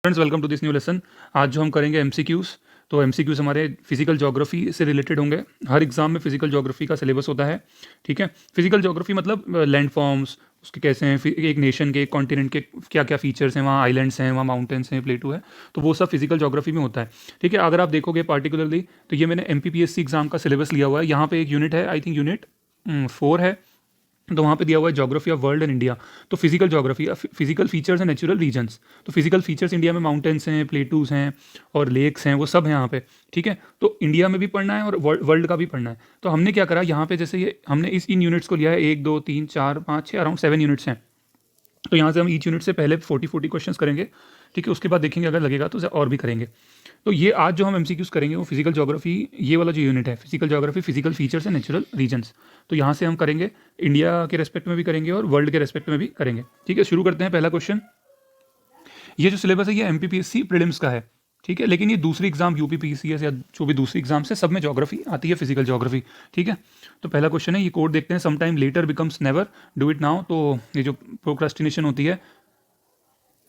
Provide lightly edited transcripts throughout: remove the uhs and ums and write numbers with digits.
Friends, welcome to this new lesson. आज जो हम करेंगे एमसीक्यूज़। तो एमसीक्यूज़ हमारे फिजिकल ज्योग्राफी से रिलेटेड होंगे। हर एग्जाम में फिजिकल ज्योग्राफी का सिलेबस होता है। ठीक है, फिजिकल ज्योग्राफी मतलब लैंड फॉर्म्स उसके कैसे हैं, एक नेशन के, एक कॉन्टिनेंट के क्या क्या फीचर्स हैं, वहाँ आइलैंड्स हैं, वहाँ माउंटेन्स हैं, प्लेटू है, तो वो सब फिजिकल ज्योग्राफी में होता है। ठीक है, अगर आप देखोगे पार्टिकुलरली तो ये मैंने एमपीपीएससी एग्जाम का सिलेबस लिया हुआ है। यहाँ पे एक यूनिट है, आई थिंक यूनिट 4 है। तो वहाँ पे दिया हुआ है geography of world and India. तो physical geography, physical features and natural regions. तो फिजिकल फीचर्स इंडिया में माउंटेन्स हैं, प्लेटूज हैं और लेक्स हैं, वो सब हैं यहाँ पे। ठीक है, तो इंडिया में भी पढ़ना है और वर्ल्ड का भी पढ़ना है। तो हमने क्या करा यहाँ पे, जैसे ये हमने इन यूनिट्स को लिया है, 1 2 3 4 5 6 अराउंड 7 यूनिट्स हैं। तो यहाँ से हम ईच यूनिट से पहले 40 क्वेश्चंस करेंगे। ठीक है, उसके बाद देखेंगे अगर लगेगा तो और भी करेंगे। तो ये आज जो हम एमसीक्यूज करेंगे वो फिजिकल ज्योग्राफी, ये वाला जो यूनिट है physical geography, physical features and natural regions. तो यहाँ से हम करेंगे, इंडिया के रेस्पेक्ट में भी करेंगे और वर्ल्ड के रेस्पेक्ट में भी करेंगे। ठीक है, शुरू करते हैं। पहला क्वेश्चन, ये जो सिलेबस है ये एमपीपीएससी प्रीलिम्स का है। ठीक है, लेकिन ये दूसरी एग्जाम यूपीपीसीएस या जो भी दूसरी एग्जाम से सब में ज्योग्राफी आती है, फिजिकल ज्योग्राफी। ठीक है, तो पहला क्वेश्चन है, ये कोड देखते हैं। Some time later becomes never, do it now. तो ये जो प्रोक्रास्टिनेशन होती है,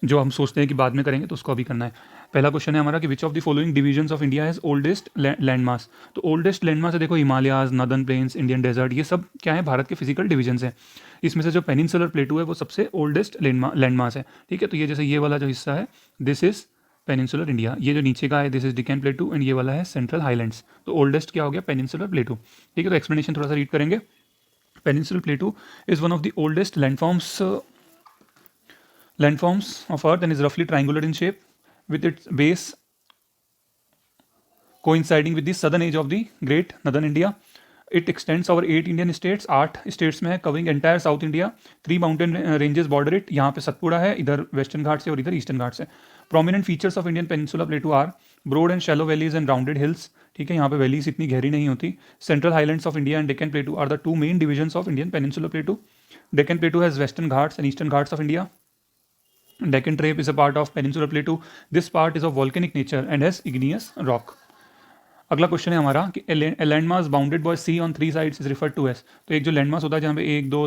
जो हम सोचते हैं कि बाद में करेंगे, तो उसको अभी करना है। पहला क्वेश्चन है हमारा कि which of the following divisions of India has oldest land mass. तो ओल्डेस्ट लैंड मास है, देखो, Himalayas, northern plains, Indian desert, ये सब क्या है, भारत के फिजिकल डिविजन्स हैं। इसमें से जो पेनिनसुलर प्लेटू है वो सबसे ओल्डेस्ट लैंड मास है। ठीक है, तो ये जैसे ये वाला जो हिस्सा है, दिस इज पेनिनसुलर इंडिया। ये जो नीचे का है, दिस इज डिकैन प्लेटू, एंड ये वाला है सेंट्रल हाईलैंड्स। तो ओल्डेस्ट क्या हो गया, पेनिनसुलर प्लेटू। ठीक है, तो एक्सप्लेनेशन थोड़ा सा रीड करेंगे। Peninsular प्लेटू is one of the oldest landforms of earth and is roughly triangular in shape, with its base coinciding with the southern edge of the great northern India. It extends over 8 Indian states, 8 states में है, covering entire South India. 3 mountain ranges border it. यहाँ पे सतपुड़ा है, इधर western घाट से और इधर eastern घाट से। Prominent features of Indian Peninsula Plateau are broad and shallow valleys and rounded hills. ठीक है, यहाँ पे वैलीज इतनी गहरी नहीं होती। Central Highlands of India and Deccan Plateau are the two main divisions of Indian Peninsula Plateau. Deccan Plateau has western ghats and eastern ghats of India. Deccan Trape is a part of Peninsular Plateau. This part is of volcanic nature and has igneous rock. अगला question है हमारा कि a landmass bounded by sea on 3 sides is referred to as. तो एक जो landmass होता है जहाँ पे 1 2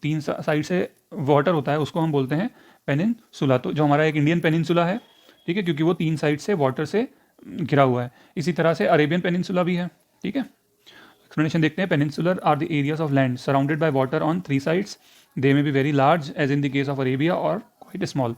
3 साइड से वाटर होता है, उसको हम बोलते हैं पेनिनसुला। तो जो हमारा एक इंडियन पेनिनसुला है, ठीक है, क्योंकि वो 3 साइड से वाटर से घिरा हुआ है। इसी तरह से अरेबियन पेनिनसुला भी है। ठीक है, एक्सप्लेनेशन देखते हैं। Peninsular are the areas of land surrounded by water on 3 sides. They may be very large as in the case of Arabia और क्वाइट स्मॉल।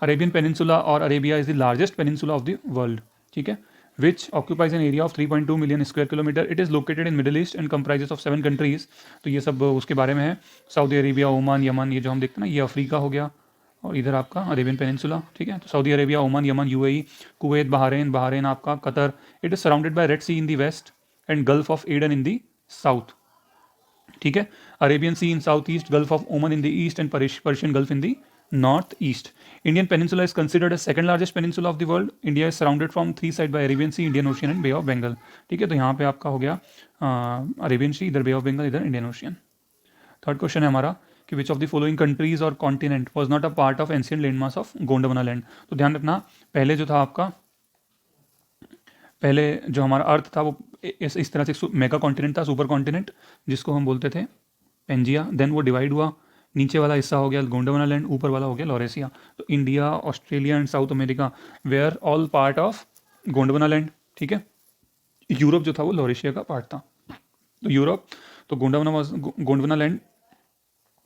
अरेबियन पेनिनसुला और Arabia is the largest peninsula of the world. ठीक है, which occupies an area of 3.2 million square kilometer. It is located in Middle East and comprises of 7 countries. तो ये सब उसके बारे में है। सऊदी अरेबिया, ओमान, यमन, ये जो हम देखते हैं ना, ये अफ्रीका हो गया और इधर आपका अरेबियन पेनिनसुला। ठीक है, तो Saudi Arabia, Oman, Yemen, UAE, Kuwait, Bahrain आपका, Qatar. It is surrounded by Red Sea in the west and Gulf of Aden in the south. ठीक है, Arabian Sea in south east, Gulf of Oman in the east and Persian Gulf in the north east. Indian peninsula is considered as second largest peninsula of the world. India is surrounded from 3 sides by Arabian Sea, Indian Ocean and Bay of Bengal. ठीक है, तो यहाँ पे आपका हो गया Arabian सी, इधर बे of Bengal, इधर इंडियन ओशियन। थर्ड क्वेश्चन है हमारा कि which of the following countries और continent was not a part of ancient landmass of Gondwana land. तो ध्यान रखना, पहले जो था आपका, पहले जो हमारा अर्थ था वो इस तरह से मेगा कॉन्टिनेंट था, सुपर कॉन्टिनेंट, जिसको हम बोलते थे पेंजिया। देन वो डिवाइड हुआ, नीचे वाला हिस्सा हो गया गोंडवाना लैंड, ऊपर वाला हो गया लॉरेसिया। तो India, Australia and South America were all part of Gondwana land. ठीक है, यूरोप जो था वो लॉरेशिया का पार्ट था। तो यूरोप, तो Gondwana land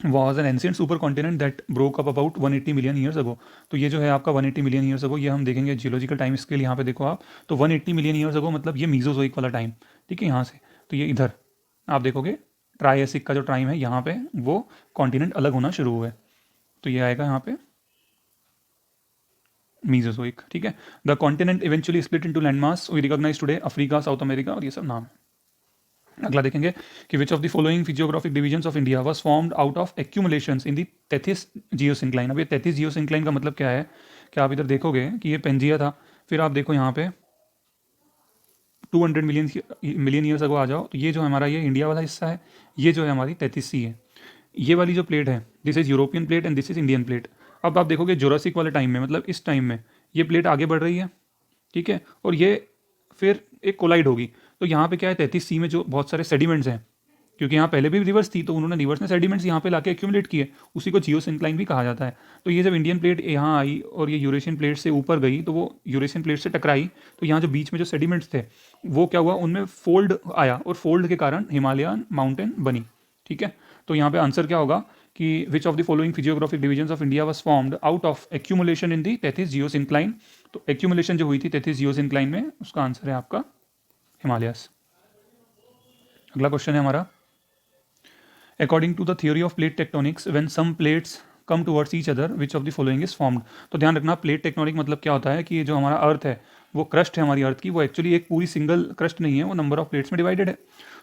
was an ancient supercontinent that broke up about 180 million years ago. तो ये जो है आपका 180 मिलियन ईयर्स अगो, ये हम देखेंगे जियोलॉजिकल टाइम स्केल। यहाँ पे देखो आप, तो 180 मिलियन ईयर्स अगो मतलब ये मीजोजोइक वाला टाइम। ठीक है, यहाँ से तो ये इधर आप देखोगे ट्राइएसिक का जो टाइम है, यहाँ पे वो कॉन्टिनेंट अलग होना शुरू हुए, तो ये आएगा यहाँ पे मीजोजोइक। ठीक है, the continent eventually split into landmass we recognize today, Africa, South America और ये सब नाम है। अगला देखेंगे कि which of the following physiographic divisions of India was formed out of accumulations in the Tethys geosyncline. अब ये तैथिस जियोसिंक्लाइन का मतलब क्या है कि आप इधर देखोगे कि ये पेंजिया था, फिर आप देखो यहाँ पे 200 मिलियन ईयर्स अगो आ जाओ, तो ये जो हमारा ये इंडिया वाला हिस्सा है, ये जो है हमारी 33C है। ये वाली जो प्लेट है, this is European plate and this is Indian plate. अब आप देखोगे जोरासिक वाले टाइम में, मतलब इस टाइम में ये प्लेट आगे बढ़ रही है। ठीक है, और ये फिर एक कोलाइड होगी। तो यहाँ पे क्या है, 33C में जो बहुत सारे सेडिमेंट्स हैं, क्योंकि यहाँ पहले भी रिवर्स थी, तो उन्होंने रिवर्स में सेडिमेंट्स यहाँ पे लाके एक्यूमुलेट किए, उसी को जियोसिंक्लाइन भी कहा जाता है। तो ये जब इंडियन प्लेट यहाँ आई और ये यूरेशियन प्लेट से ऊपर गई, तो वो यूरेशियन प्लेट से टकराई, तो यहाँ जो बीच में जो सेडिमेंट्स थे वो क्या हुआ, उनमें फोल्ड आया और फोल्ड के कारण हिमालयन माउंटेन बनी। ठीक है, तो यहाँ पे आंसर क्या होगा कि which of the following physiographic divisions of India was formed out of accumulation in the Tethys geosyncline. तो एक्यूमुलेशन जो हुई थी तैतीस जियोसिंक्लाइन में, उसका आंसर है आपका हिमालयस। अगला क्वेश्चन है हमारा, according to the theory of plate tectonics when some plates come towards each other which of the following is formed. तो ध्यान रखना, प्लेट टेक्टोनिक मतलब क्या होता है कि जो हमारा अर्थ है, वो क्रस्ट है हमारी अर्थ की, वो एक्चुअली एक पूरी सिंगल क्रस्ट नहीं है, वो नंबर ऑफ प्लेट्स में डिवाइडेड है।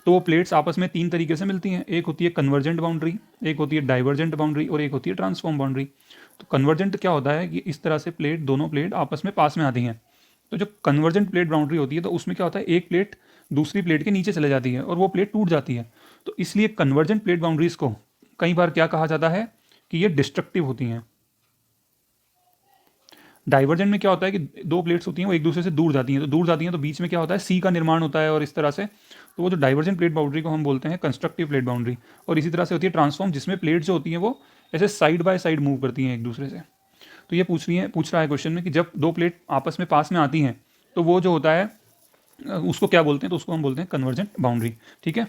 तो वो प्लेट्स आपस में तीन तरीके से मिलती हैं, एक होती है कन्वर्जेंट बाउंड्री, एक होती है डाइवर्जेंट बाउंड्री और एक होती है ट्रांसफॉर्म बाउंड्री। तो कन्वर्जेंट क्या होता है कि इस तरह से प्लेट, दोनों प्लेट आपस में पास में आती हैं। तो जो कन्वर्जेंट प्लेट बाउंड्री होती है, तो उसमें क्या होता है, एक प्लेट दूसरी प्लेट के नीचे चले जाती है और वो प्लेट टूट जाती है। तो इसलिए कन्वर्जेंट प्लेट बाउंड्रीज को कई बार क्या कहा जाता है कि ये डिस्ट्रक्टिव होती हैं। डाइवर्जेंट में क्या होता है कि दो प्लेट्स होती हैं, वो एक दूसरे से दूर जाती हैं, तो दूर जाती हैं तो बीच में क्या होता है, सी का निर्माण होता है और इस तरह से। तो वो जो डाइवर्जेंट प्लेट बाउंड्री को हम बोलते हैं कंस्ट्रक्टिव प्लेट बाउंड्री। और इसी तरह से होती है ट्रांसफॉर्म, जिसमें प्लेट जो होती हैं वो ऐसे साइड बाय साइड मूव करती हैं एक दूसरे से। तो ये पूछ रहा है क्वेश्चन में कि जब दो प्लेट आपस में पास में आती हैं, तो वो जो होता है उसको क्या बोलते हैं, तो उसको हम बोलते हैं कन्वर्जेंट बाउंड्री। ठीक है,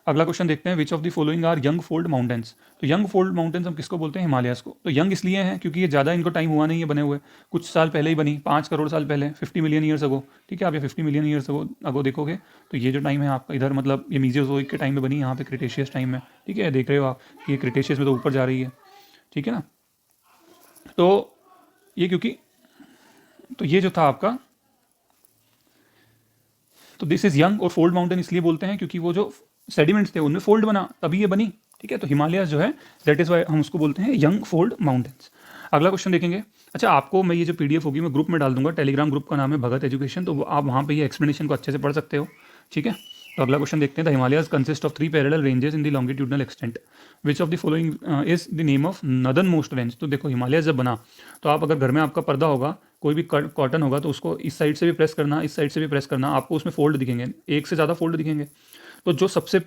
अगला क्वेश्चन देखते हैं, which of the following are young fold mountains. तो यंग फोल्ड माउंटेन्स हम किसको बोलते हैं, हिमालयस को। तो यंग इसलिए हैं क्योंकि ये ज़्यादा इनको टाइम हुआ नहीं है बने हुए, कुछ साल पहले ही बनी, 5 करोड़ साल पहले, 50 मिलियन ईयर्स अगो। ठीक है, आप ये 50 मिलियन ईयर्स अगो देखोगे तो ये जो टाइम है आपका इधर, मतलब ये मीजियोजोइक के टाइम में बनी, यहाँ पे क्रिटेशियस टाइम में। ठीक है, देख रहे हो आप कि ये क्रिटेशियस में तो ऊपर जा रही है। ठीक है ना, तो ये क्योंकि, तो ये जो था आपका, तो दिस इज यंग। और फोल्ड माउंटेन इसलिए बोलते हैं क्योंकि वो जो सेडिमेंट्स थे उनमें फोल्ड बना, तभी ये बनी। ठीक है, तो हिमालय जो है दैट इज वाई हम उसको बोलते हैं यंग फोल्ड माउंटेन्स। अगला क्वेश्चन देखेंगे। अच्छा, आपको मैं ये जो पीडीएफ होगी मैं ग्रुप में डाल दूंगा, टेलीग्राम ग्रुप का नाम है भगत एजुकेशन, तो आप वहाँ पे ये एक्सप्लेनेशन को अच्छे से पढ़ सकते हो। ठीक है, तो अगला क्वेश्चन देखते हैं, the Himalayas consist of 3 parallel ranges in the longitudinal extent, which of the following is the name of northern most range. तो देखो, हिमालय जब बना, तो आप अगर घर में आपका पर्दा होगा, कोई भी कॉटन होगा, तो उसको इस साइड से भी प्रेस करना, इस साइड से भी प्रेस करना, आपको उसमें फोल्ड दिखेंगे, एक से ज़्यादा फोल्ड दिखेंगे। तो जो सबसे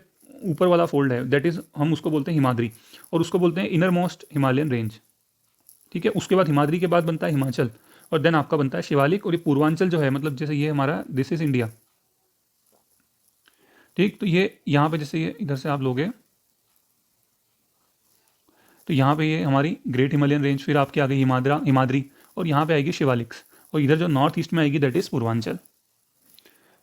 ऊपर वाला फोल्ड है दैट इज, हम उसको बोलते हैं हिमाद्री, और उसको बोलते हैं इनर मोस्ट हिमालयन रेंज। ठीक है, उसके बाद हिमाद्री के बाद बनता है हिमाचल, और देन आपका बनता है शिवालिक, और ये पूर्वांचल जो है, मतलब जैसे ये हमारा दिस इज इंडिया। ठीक, तो ये यहाँ पे जैसे ये इधर से आप लोगे, तो यहाँ पे ये हमारी ग्रेट हिमालयन रेंज, फिर आपके आगे हिमाद्री, और यहाँ पे आएगी शिवालिक्स, और इधर जो नॉर्थ ईस्ट में आएगी दैट इज पूर्वांचल।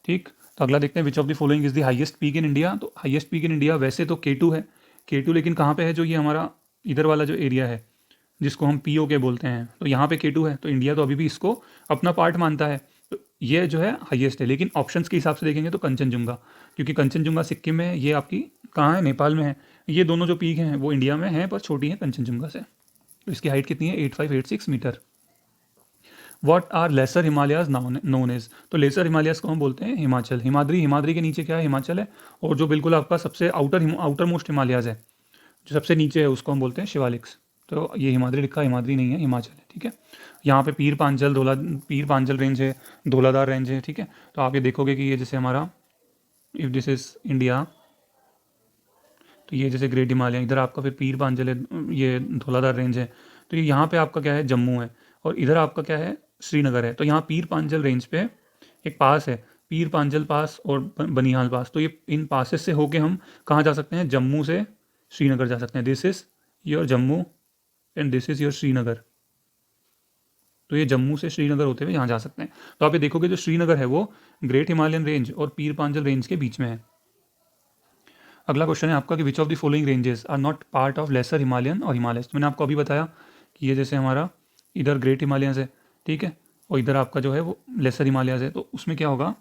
ठीक, तो अगला देखते हैं, which of the following is the highest peak in India. तो हाईएस्ट पीक इन इंडिया वैसे तो K2 है, K2, लेकिन कहाँ पे है, जो ये हमारा इधर वाला जो एरिया है जिसको हम POK बोलते हैं, तो यहाँ पे K2 है, तो इंडिया तो अभी भी इसको अपना पार्ट मानता है, तो ये जो है हाईएस्ट है। लेकिन ऑप्शंस के हिसाब से देखेंगे तो कंचनजुंगा, क्योंकि कंचनजुंगा सिक्किम में, ये आपकी कहाँ है, नेपाल में है। ये दोनों जो पीक हैं वो इंडिया में हैं, पर छोटी हैं कंचनजुंगा से। तो इसकी हाइट कितनी है, 8586 metre. What are lesser Himalayas known as. तो लेसर हिमालयाज को हम बोलते हैं हिमाचल, हिमाद्री के नीचे क्या है, हिमाचल है, और जो बिल्कुल आपका सबसे आउटर मोस्ट हिमालयाज है, जो सबसे नीचे है, उसको हम बोलते हैं शिवालिक्स। तो ये हिमाद्री लिखा, हिमाद्री नहीं है, हिमाचल है। ठीक है, यहाँ पे पीर पांचल रेंज है, धौलाधार रेंज है। ठीक है, तो आप ये देखोगे कि ये जैसे हमारा, इफ दिस इज इंडिया, तो ये जैसे ग्रेट हिमालय, इधर आपका फिर पीर पांचल है, ये धौलाधार रेंज है। तो ये यहाँ पे आपका क्या है, जम्मू है, और इधर आपका क्या है, श्रीनगर है। तो यहाँ पीर पांचल रेंज पे एक पास है, पीर पांचल पास और बनिहाल पास। तो ये इन पासेस से होके हम कहाँ जा सकते हैं, जम्मू से श्रीनगर जा सकते हैं। This is your Jammu and this is your Srinagar. तो ये जम्मू से श्रीनगर होते हुए यहाँ जा सकते हैं। तो आप ये देखोगे जो श्रीनगर है वो ग्रेट हिमालयन रेंज और पीर पांचल रेंज के बीच में है। अगला क्वेश्चन है आपका कि which of the following ranges are not part of lesser Himalayan और हिमालयस। मैंने आपको अभी बताया कि ये जैसे हमारा इधर ग्रेट हिमालयंस है, ठीक है, और इधर आपका जो है वो लेसर हिमालयस है। तो उसमें क्या होगा,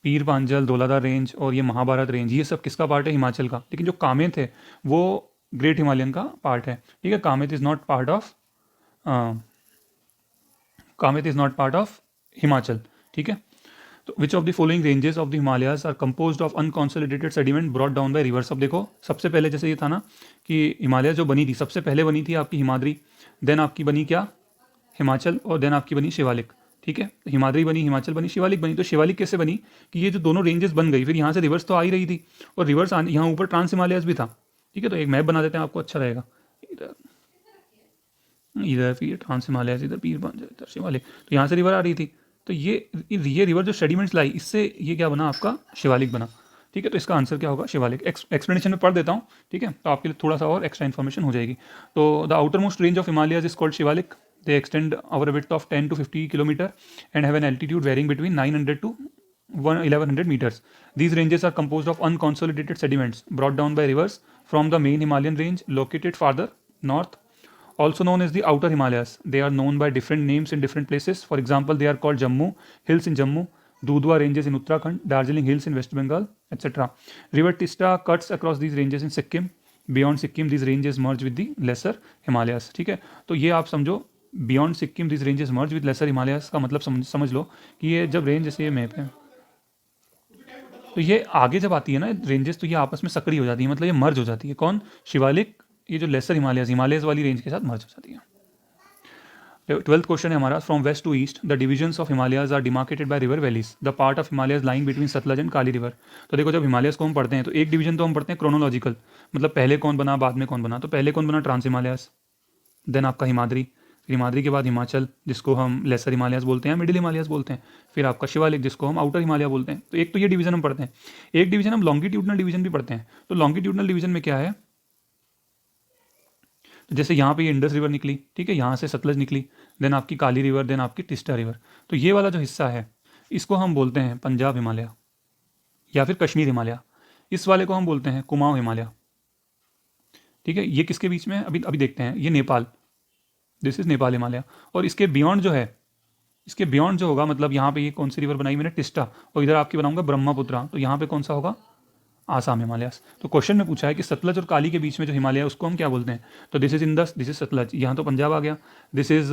पीर पांचल, धौलाधार रेंज और ये महाभारत रेंज, ये सब किसका पार्ट है, हिमाचल का। लेकिन जो कामेत है वो ग्रेट हिमालयन का पार्ट है। ठीक है, Kamet is not part of Himachal. ठीक है, तो which of the following ranges of the Himalayas are composed of unconsolidated sediment brought down by rivers. अब देखो, सबसे पहले जैसे ये था ना कि हिमालय जो बनी थी, सबसे पहले बनी थी आपकी हिमाद्री, देन आपकी बनी क्या, हिमाचल, और देन आपकी बनी शिवालिक। ठीक है, हिमाद्री बनी, हिमाचल बनी, शिवालिक बनी। तो शिवालिक कैसे बनी कि ये जो दोनों रेंजेस बन गई, फिर यहाँ से रिवर्स तो आ ही रही थी, और रिवर्स आने यहाँ ऊपर ट्रांस हिमालयस भी था। ठीक है, तो एक मैप बना देते हैं, आपको अच्छा रहेगा। इधर इधर फिर ट्रांस हिमालयस, इधर पीरपंज, इधर शिवालिक, तो यहाँ से रिवर आ रही थी। तो ये रिवर जो सेडिमेंट्स लाई, इससे ये क्या बना आपका शिवालिक बना। ठीक है, तो इसका आंसर क्या होगा शिवालिक। एक्सप्लेनेशन में पढ़ देता हूँ, ठीक है, तो आपके लिए थोड़ा सा और एक्स्ट्रा इन्फॉर्मेशन हो जाएगी। तो the outer most range of Himalayas is called Shivalik. They extend over a width of 10 to 50 kilometer and have an altitude varying between 900 to 1100 meters. These ranges are composed of unconsolidated sediments brought down by rivers from the main Himalayan range located farther north, also known as the outer Himalayas. They are known by different names in different places. For example, they are called Jammu hills in Jammu, Dudhwa ranges in Uttarakhand, Darjeeling hills in West Bengal, etc. River Tista cuts across these ranges in Sikkim. Beyond Sikkim, these ranges merge with the lesser Himalayas. ठीक है, तो ये आप समझो, beyond Sikkim this ranges merge with lesser Himalayas का मतलब समझ लो कि ये जब रेंज, जैसे ये मैप है, तो ये आगे जब आती है ना रेंजेस, तो ये आपस में सक्रिय हो जाती है, मतलब ये मर्ज हो जाती है। कौन? शिवालिक, ये जो लेसर हिमालयस वाली रेंज के साथ मर्ज हो जाती है। 12th क्वेश्चन है हमारा, from west to east the divisions of Himalayas are demarcated by river valleys, the part of Himalayas lying between Sutlej and Kali river. तो देखो, जब हिमालयस को हम पढ़ते हैं तो एक डिवीजन तो हम पढ़ते हैं क्रोनोलॉजिकल, मतलब पहले कौन बना बाद में कौन बना। तो पहले कौन बना? ट्रांस हिमालयस, देन आपका हिमाद्री, फिर हिमाद्री के बाद हिमाचल जिसको हम लेसर हिमालयस बोलते हैं, मिडिल हिमालयस बोलते हैं, फिर आपका शिवालिक जिसको हम आउटर हिमालय बोलते हैं। तो एक तो ये डिवीजन हम पढ़ते हैं। एक डिवीजन हम लॉन्गिट्यूडनल डिवीजन भी पढ़ते हैं। तो लॉन्गिट्यूडनल डिवीजन में क्या है, तो जैसे यहाँ पे ये इंडस रिवर निकली, ठीक है, यहाँ से सतलज निकली, देन आपकी काली रिवर, देन आपकी टिस्टा रिवर। तो ये वाला जो हिस्सा है इसको हम बोलते हैं पंजाब हिमालय या फिर कश्मीर हिमालय। इस वाले को हम बोलते हैं कुमाऊं हिमालय। ठीक है, ये किसके बीच में है? अभी अभी देखते हैं। ये नेपाल, दिस इज नेपाल हिमालय। और इसके बियॉन्ड जो है, इसके बियॉन्ड जो होगा, मतलब यहाँ पे ये कौन सी रिवर बनाई मैंने? टिस्टा, और इधर आपकी बनाऊंगा ब्रह्मपुत्रा। तो यहाँ पे कौन सा होगा? आसाम हिमालयस। तो क्वेश्चन में पूछा है कि सतलज और काली के बीच में जो हिमालय है उसको हम क्या बोलते हैं? तो this is Indus, this is Sutlej, यहाँ तो पंजाब आ गया, this is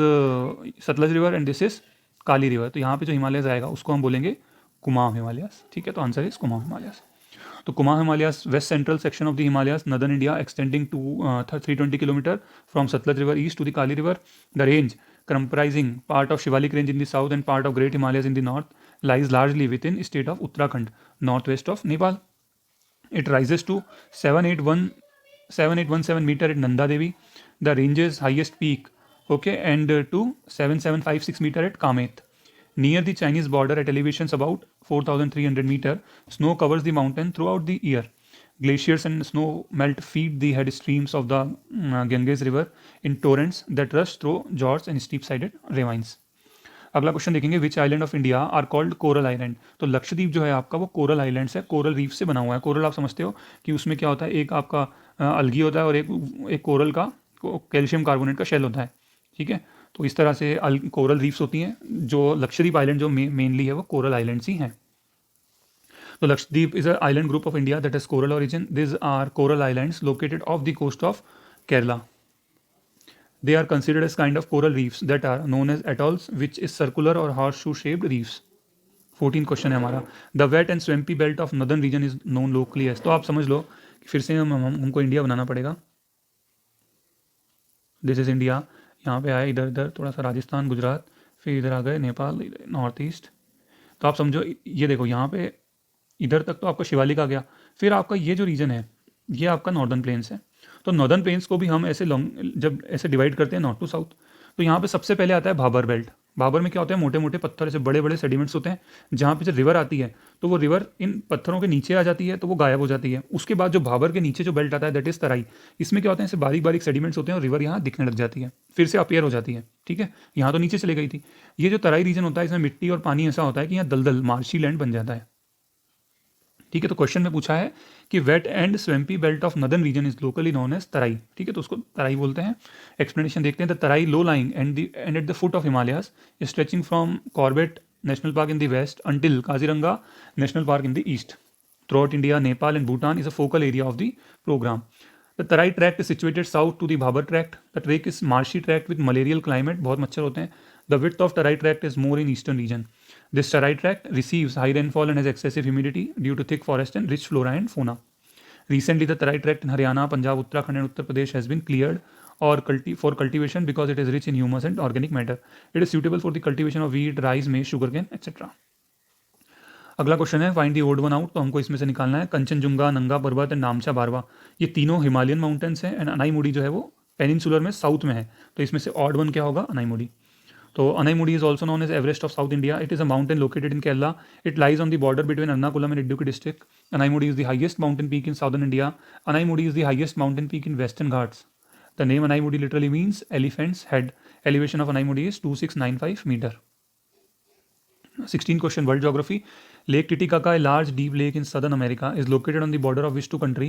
Sutlej river and this is Kali river. तो यहाँ पे जो हिमालयस आएगा उसको हम बोलेंगे कुमाऊं हिमालयस। ठीक है, तो आंसर इज कुमाऊं हिमालयस। तो Kumaon Himalayas, west central section of the Himalayas, northern India, extending to 320 kilometre from Sutlej river east to the Kali river. The range comprising part of Shivalik range in the south and part of Great Himalayas in the north lies largely within state of Uttarakhand, northwest of Nepal. It rises to 7817 meter at Nanda Devi, the range's highest peak, okay, and to 7756 meter at Kamet. Near the Chinese border at elevations about 4300 meter, snow covers the mountain throughout the year. Glaciers and snow melt feed the head streams of the Ganges river in torrents that rush through fjords and steep-sided ravines. अगला question देखेंगे, which island of India are called coral island. तो लक्षद्वीप जो है आपका वो coral islands है, coral reef से बना हुआ है। कोरल आप समझते हो कि उसमें क्या होता है, एक आपका अलगी होता है और एक कोरल का कैल्शियम कार्बोनेट का शेल होता है। ठीक है, तो इस तरह से कोरल रीफ्स होती हैं। जो लक्षद्वीप आइलैंड जो मेनली है वो कोरल आइलैंड्स ही हैं। So Lakshadweep is an island group of India that has coral origin. These are coral islands located off the coast of Kerala. They are considered as kind of coral reefs that are known as atolls, which is circular or horseshoe-shaped reefs. 14 question है हमारा, the wet and swampy belt of northern region is known locally as. तो आप समझ लो कि फिर से हमको India बनाना पड़ेगा। दिस इज इंडिया, यहाँ पे आए, इधर इधर थोड़ा सा राजस्थान, गुजरात, फिर इधर आ गए नेपाल, नॉर्थ ईस्ट। तो आप समझो, ये देखो यहाँ पे इधर तक तो आपका शिवालिक आ गया, फिर आपका ये जो रीजन है ये आपका नॉर्दर्न प्लेन्स है। तो नॉर्दर्न प्लेन्स को भी हम ऐसे जब ऐसे डिवाइड करते हैं नॉर्थ टू साउथ, तो यहाँ पे सबसे पहले आता है भाबर बेल्ट। भाबर में क्या होता है, मोटे मोटे पत्थर, ऐसे बड़े बड़े सेडिमेंट्स होते हैं। जहाँ पे जब रिवर आती है तो वो रिवर इन पत्थरों के नीचे आ जाती है, तो वो गायब हो जाती है। उसके बाद जो भाबर के नीचे जो बेल्ट आता है दैट इज तराई। इसमें क्या होता है, ऐसे बारीक बारीक सेडिमेंट्स होते हैं और रिवर यहाँ दिखने लग जाती है, फिर से अपेयर हो जाती है। ठीक है, यहाँ तो नीचे चले गई थी। ये जो तराई रीजन होता है इसमें मिट्टी और पानी ऐसा होता है कि यहाँ दलदल मार्शी लैंड बन जाता है। ठीक है, तो क्वेश्चन में पूछा है कि wet and swampy belt of northern region is locally known as Terai. ठीक है, तो उसको तराई बोलते हैं। एक्सप्लेनेशन देखते हैं। The Terai low lying and at the foot of Himalayas stretching from Corbett national park in the west until Kaziranga national park in the east throughout India, Nepal and Bhutan is a focal area of the programme. The Terai tract is situated south to the Bhabar tract. The track is marshy tract with malarial climate, बहुत मच्छर होते हैं। The width of Terai tract is more in eastern region. This Tarai tract receives high rainfall and has excessive humidity due to thick forest and rich flora and fauna. Recently, the Tarai tract in Haryana, Punjab, Uttarakhand, and Uttar Pradesh has been cleared और for cultivation because it is rich in humus and organic matter. It is suitable for the cultivation of wheat, rice, maize, sugar cane etcetera. अगला question है find the odd one out. तो हमको इसमें से निकालना है कंचनजुंगा, नंगा पर्वत एंड नामचा बारवा. ये तीनों हिमालयन माउंटेन्स हैं एंड अनाईमुडी जो है वो पेनिनसुलर में साउथ में है. तो इसमें से ऑड वन क्या होगा? अनाईमुडी. तो Anaimudi is also known as Everest of south India. It is a mountain located in Kerala. It lies on the border between Ernakulam and Idukki district. Anaimudi is the highest mountain peak in southern India. Anaimudi is the highest mountain peak in western Ghats. The name Anaimudi literally means elephant's head. Elevation of Anaimudi is 2695 meter. 16 question world geography. Lake Titicaca, a large deep lake in southern America, is located on the border of which two country?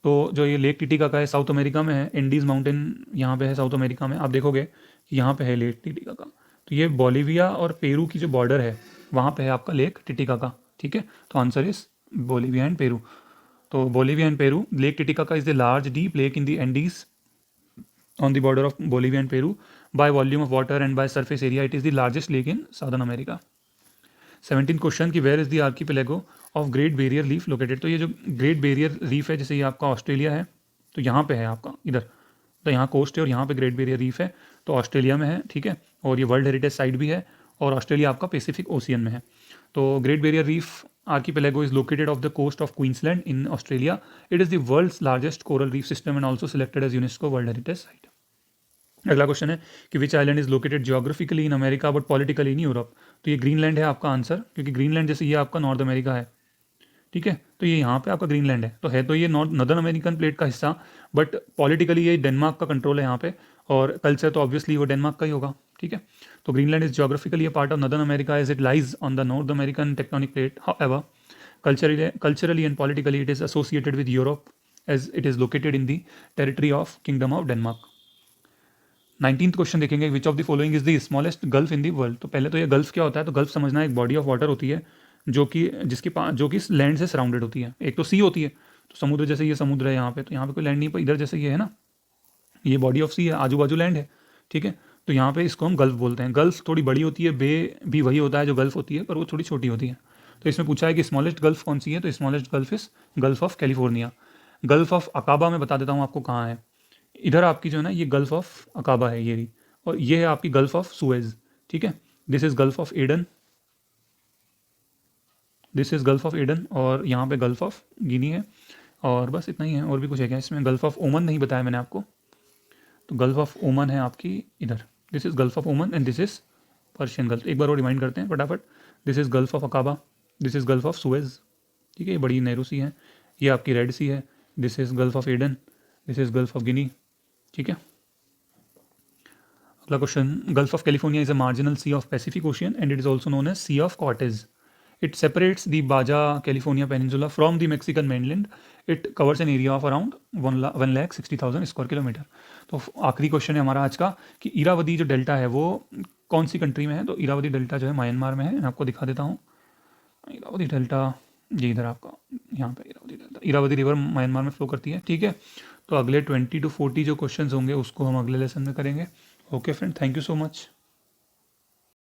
तो जो ये lake Titicaca है south America में है. Indies mountain यहाँ पे है south America में. आप देखोगे कि यहाँ पे है लेक टिटिकाका. तो ये बोलिविया और पेरू की जो बॉर्डर है वहाँ पे है आपका लेक टिटिकाका. ठीक है, तो answer is Bolivia and Peru. तो Bolivia and Peru. Lake Titicaca is the large deep lake in the Andes on the border of Bolivia and Peru. By volume of water and by surface area, it is the largest lake in Southern America. 17th question कि where is the archipelago of Great Barrier Reef located. तो ये जो great Barrier reef है, जैसे ये आपका Australia है तो यहाँ पे है आपका इधर. तो यहाँ कोस्ट है और यहाँ पे ग्रेट बैरियर रीफ है. तो ऑस्ट्रेलिया में है. ठीक है, और ये वर्ल्ड हेरिटेज साइट भी है और ऑस्ट्रेलिया आपका पैसिफिक ओशियन में है. तो great Barrier reef archipelago is located off the coast of Queensland in Australia. It is the world's largest coral reef system and also selected as UNESCO World Heritage Site. अगला question है कि which island is located geographically in America but politically in Europe. तो ये Greenland है आपका answer, क्योंकि Greenland जैसे ये आपका नॉर्थ अमेरिका है. ठीक है, तो ये यहाँ पे आपका ग्रीनलैंड है. तो ये नॉर्दर्न अमेरिकन प्लेट का हिस्सा, बट पॉलिटिकली ये डेनमार्क का कंट्रोल है यहाँ पे, और कल्चर तो ऑब्वियसली वो डेनमार्क का ही होगा. ठीक है, तो Greenland is geographically a part of northern America as it lies on the North American tectonic plate. However culturally and politically it is associated with Europe as it is located in the territory of Kingdom of Denmark. 19th question देखेंगे which of the following is the smallest gulf in the world. तो पहले तो ये gulf क्या होता है. तो gulf समझना एक बॉडी ऑफ वाटर होती है जो कि लैंड से सराउंडेड होती है. एक तो सी होती है, तो समुद्र जैसे ये समुद्र है यहाँ पे, तो यहाँ पे कोई लैंड नहीं, पर इधर जैसे ये है ना, ये बॉडी ऑफ सी है, आजू बाजू लैंड है. ठीक है, तो यहाँ पे इसको हम गल्फ बोलते हैं. गल्फ थोड़ी बड़ी होती है, बे भी वही होता है जो गल्फ होती है, पर वो थोड़ी छोटी होती है. तो इसमें पूछा है कि स्मॉलेस्ट गल्फ कौन सी है. तो smallest gulf is Gulf of California. Gulf of Aqaba में बता देता हूँ आपको कहाँ है. इधर आपकी जो है ना ये गल्फ ऑफ अकाबा है ये रही, और ये है आपकी गल्फ ऑफ सुएज. ठीक है, this is Gulf of Aden, this is Gulf of Aiden, और यहाँ पे गल्फ ऑफ गिनी है, और बस इतना ही है. और भी कुछ है क्या इसमें? गल्फ ऑफ ओमन नहीं बताया मैंने आपको. तो गल्फ ऑफ ओमन है आपकी इधर. दिस इज गल्फ ऑफ ओमन and this is Persian gulf. एक बार और रिमाइंड करते हैं फटाफट. This is Gulf of Aqaba, this is Gulf of Suez. ठीक है, ये बड़ी नेहरू सी है, ये आपकी रेड सी है. This is Gulf of Aden, this is Gulf of Guinea. ठीक है, अगला question. Gulf of California is a marginal sea of Pacific Ocean and it is also known as Sea of Cortez. It separates the Baja California Peninsula from the Mexican mainland. It covers an area of around 1,60,000 square kilometre. तो आखिरी question है हमारा आज का कि इरावदी जो delta है वो कौन सी कंट्री में है. तो इरावदी डेल्टा जो है म्यांमार में है. मैं आपको दिखा देता हूँ. इरावदी डेल्टा ये इधर आपका यहाँ पे Irrawaddy delta, Irrawaddy river Myanmar में फ्लो करती है. ठीक है, तो अगले 20 to 40 जो क्वेश्चन होंगे उसको हम अगले लेसन में करेंगे. Okay friend, thank you so much.